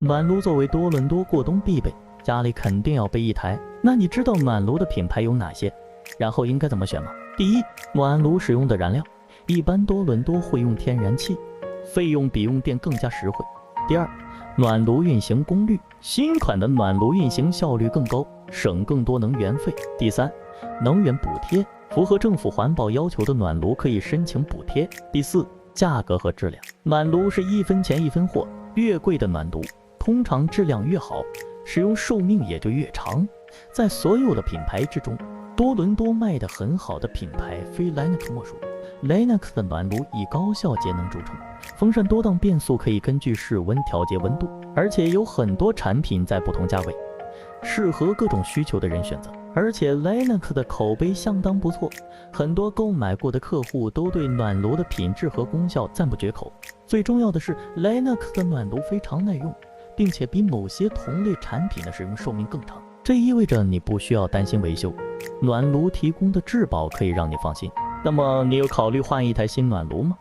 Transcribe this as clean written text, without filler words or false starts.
暖炉作为多伦多过冬必备，家里肯定要备一台。那你知道暖炉的品牌有哪些？然后应该怎么选吗？第一，暖炉使用的燃料，一般多伦多会用天然气，费用比用电更加实惠。第二，暖炉运行功率，新款的暖炉运行效率更高，省更多能源费。第三，能源补贴，符合政府环保要求的暖炉可以申请补贴。第四，价格和质量，暖炉是一分钱一分货，越贵的暖炉通常质量越好，使用寿命也就越长。在所有的品牌之中，多伦多卖的很好的品牌非 Lennox 莫属。Lennox 的暖炉以高效节能著称，风扇多档变速可以根据室温调节温度，而且有很多产品在不同价位，适合各种需求的人选择。而且 Lennox 的口碑相当不错，很多购买过的客户都对暖炉的品质和功效赞不绝口。最重要的是 Lennox 的暖炉非常耐用，并且比某些同类产品的使用寿命更长，这意味着你不需要担心维修，暖炉提供的质保可以让你放心。那么你有考虑换一台新暖炉吗？